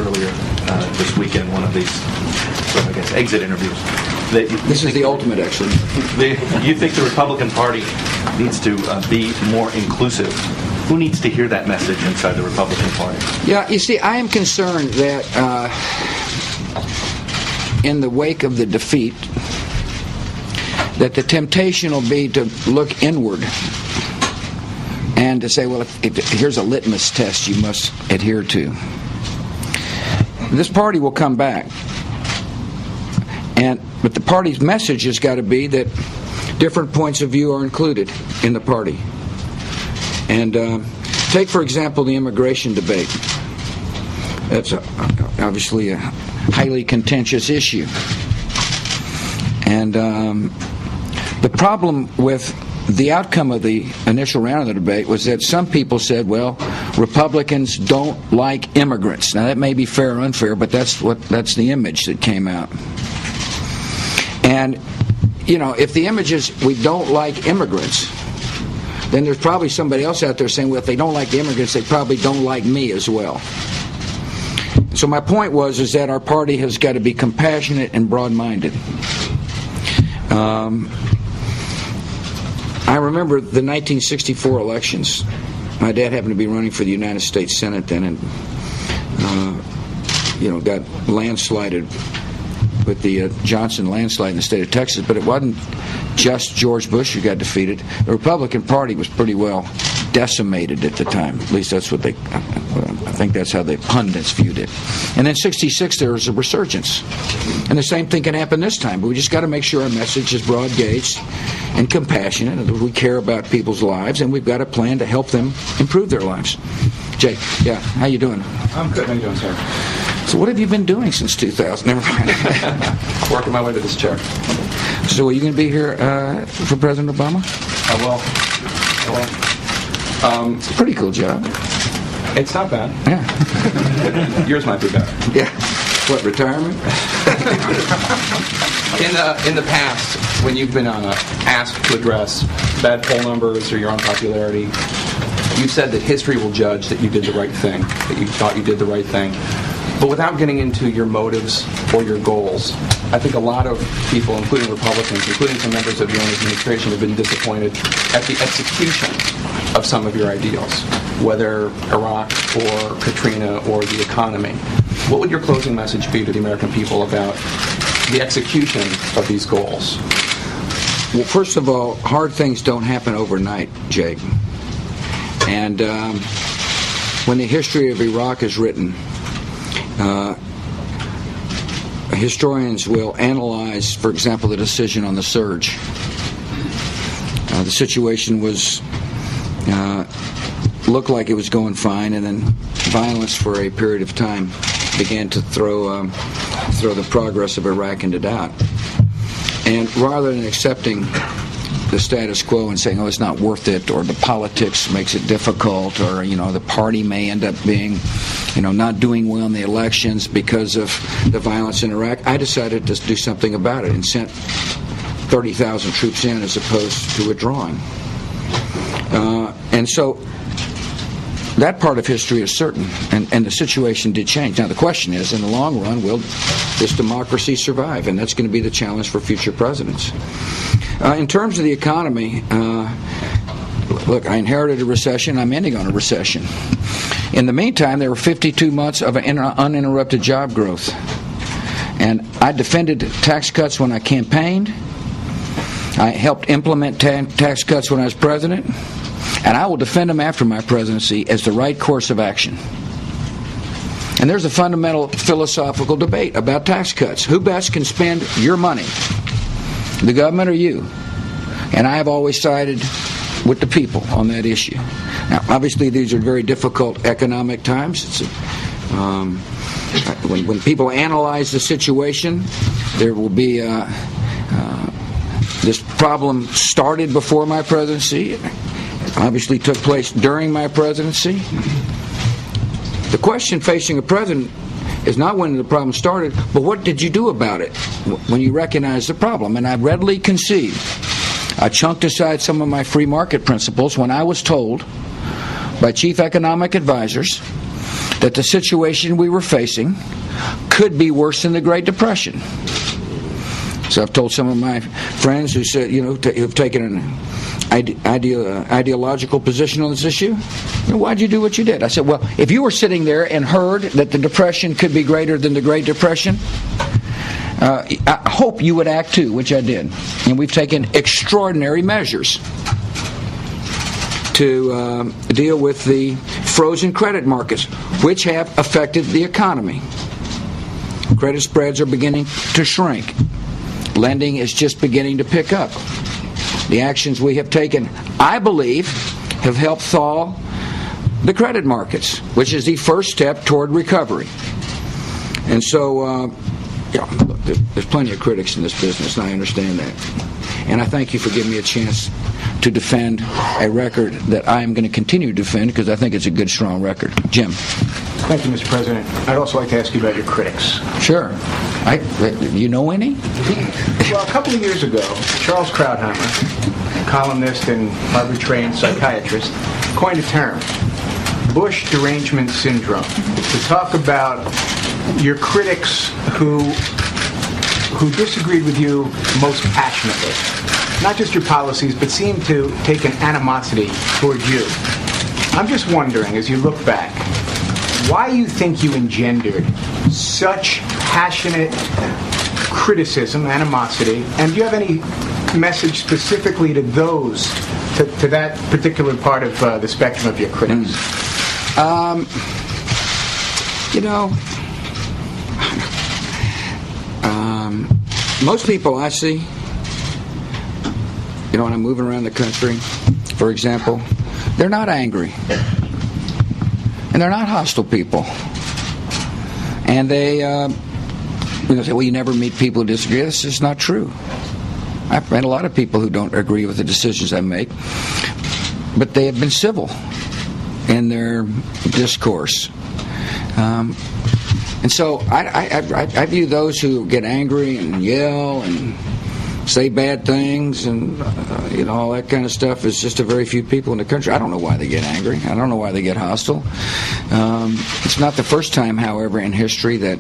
earlier this weekend, one of these, I guess, exit interviews. This is the ultimate exit. You think the Republican Party needs to be more inclusive? Who needs to hear that message inside the Republican Party? Yeah, you see, I am concerned that in the wake of the defeat, that the temptation will be to look inward and to say, well, here's a litmus test you must adhere to. This party will come back, but the party's message has got to be that different points of view are included in the party. And take, for example, the immigration debate. That's obviously a highly contentious issue. And the problem with the outcome of the initial round of the debate was that some people said, well, Republicans don't like immigrants. Now, that may be fair or unfair, but that's the image that came out. And, you know, if the image is we don't like immigrants, then there's probably somebody else out there saying, well, if they don't like the immigrants, they probably don't like me as well. So my point is that our party has got to be compassionate and broad-minded. I remember the 1964 elections. My dad happened to be running for the United States Senate then, and got landslided with the Johnson landslide in the state of Texas. But it wasn't just George Bush who got defeated. The Republican Party was pretty well decimated at the time. At least that's what I think that's how the pundits viewed it. And then '66 there was a resurgence. And the same thing can happen this time. But we just got to make sure our message is broad-gauged and compassionate, and that we care about people's lives, and we've got a plan to help them improve their lives. Jay, yeah, how you doing? I'm good. How you doing, sir? So what have you been doing since 2000? Never mind. Working my way to this chair. So are you going to be here for President Obama? I will. It's a pretty cool job. It's not bad. Yeah. Yours might be better. Yeah. What, retirement? In the past, when you've been asked to address bad poll numbers or your unpopularity, you've said that history will judge that you did the right thing, that you thought you did the right thing. But without getting into your motives or your goals, I think a lot of people, including Republicans, including some members of your own administration, have been disappointed at the execution of some of your ideals, whether Iraq or Katrina or the economy. What would your closing message be to the American people about the execution of these goals? Well, first of all, hard things don't happen overnight, Jake. And when the history of Iraq is written, historians will analyze, for example, the decision on the surge. The situation looked like it was going fine, and then violence for a period of time began to throw the progress of Iraq into doubt. And rather than accepting the status quo and saying, oh, it's not worth it, or the politics makes it difficult, or, the party may end up being, not doing well in the elections because of the violence in Iraq, I decided to do something about it and sent 30,000 troops in as opposed to withdrawing. And so that part of history is certain, and the situation did change. Now the question is, in the long run, will this democracy survive? And that's going to be the challenge for future presidents. In terms of the economy, look, I inherited a recession. I'm ending on a recession. In the meantime, there were 52 months of uninterrupted job growth. And I defended tax cuts when I campaigned. I helped implement tax cuts when I was president. And I will defend them after my presidency as the right course of action. And there's a fundamental philosophical debate about tax cuts. Who best can spend your money? The government or you? And I have always sided with the people on that issue. Now, obviously, these are very difficult economic times. When people analyze the situation, there will be this problem started before my presidency. It obviously took place during my presidency. The question facing a president is not when the problem started, but what did you do about it when you recognized the problem? And I readily concede I chunked aside some of my free market principles when I was told by chief economic advisors that the situation we were facing could be worse than the Great Depression. So I've told some of my friends who said, who've taken an ideological position on this issue, why'd you do what you did? I said, well, if you were sitting there and heard that the Depression could be greater than the Great Depression, I hope you would act too, which I did. And we've taken extraordinary measures to deal with the frozen credit markets, which have affected the economy. Credit spreads are beginning to shrink. Lending is just beginning to pick up. The actions we have taken, I believe, have helped thaw the credit markets, which is the first step toward recovery. And so, look, there's plenty of critics in this business, and I understand that. And I thank you for giving me a chance to defend a record that I am going to continue to defend because I think it's a good, strong record. Jim. Thank you, Mr. President. I'd also like to ask you about your critics. Sure. You know any? Well, a couple of years ago, Charles Krauthammer, columnist and Harvard-trained psychiatrist, coined a term, Bush derangement syndrome, to talk about your critics who disagreed with you most passionately. Not just your policies, but seemed to take an animosity toward you. I'm just wondering, as you look back, why you think you engendered such passionate criticism, animosity, and do you have any message specifically to those, to that particular part of the spectrum of your critics? Most people I see, when I'm moving around the country, for example, they're not angry. And they're not hostile people. And they say, well, you never meet people who disagree. That's just not true. I've met a lot of people who don't agree with the decisions I make, but they have been civil in their discourse. And so I view those who get angry and yell and say bad things and all that kind of stuff is just a very few people in the country. I don't know why they get angry. I don't know why they get hostile. It's not the first time, however, in history that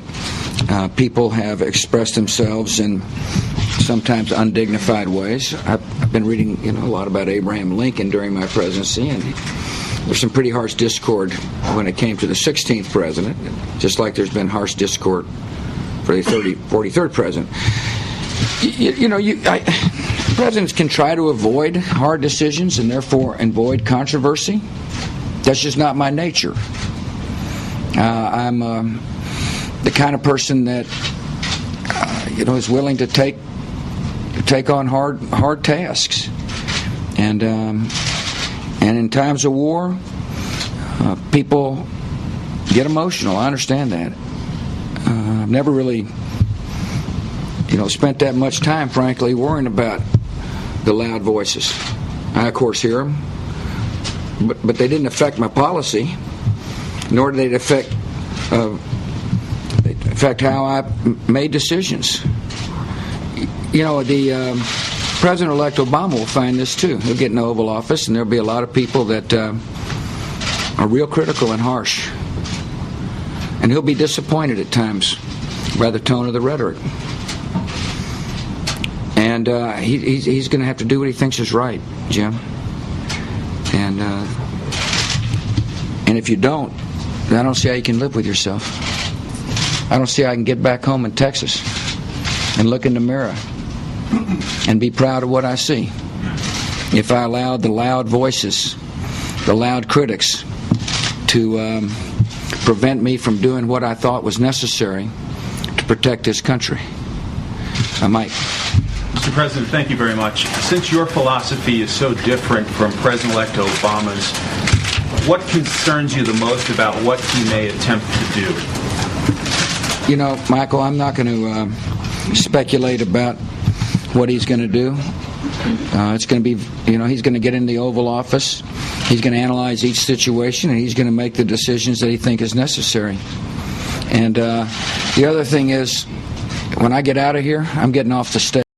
people have expressed themselves in sometimes undignified ways. I've been reading a lot about Abraham Lincoln during my presidency, and there's some pretty harsh discord when it came to the 16th president, just like there's been harsh discord for the 43rd president. Presidents can try to avoid hard decisions and therefore avoid controversy. That's just not my nature. I'm the kind of person that is willing to take on hard tasks, and in times of war, people get emotional. I understand that. I've never really spent that much time, frankly, worrying about the loud voices. I, of course, hear them, but they didn't affect my policy, nor did they affect how I made decisions. The President-elect Obama will find this too. He'll get in the Oval Office, and there'll be a lot of people that are real critical and harsh, and he'll be disappointed at times by the tone of the rhetoric. And he's going to have to do what he thinks is right, Jim. And if you don't, then I don't see how you can live with yourself. I don't see how I can get back home in Texas and look in the mirror and be proud of what I see if I allowed the loud voices, the loud critics, to prevent me from doing what I thought was necessary to protect this country. Mike. Mr. President, thank you very much. Since your philosophy is so different from President-elect Obama's, what concerns you the most about what he may attempt to do? Michael, I'm not going to speculate about what he's going to do. It's going to be, he's going to get in the Oval Office. He's going to analyze each situation, and he's going to make the decisions that he thinks is necessary. And the other thing is, when I get out of here, I'm getting off the stage.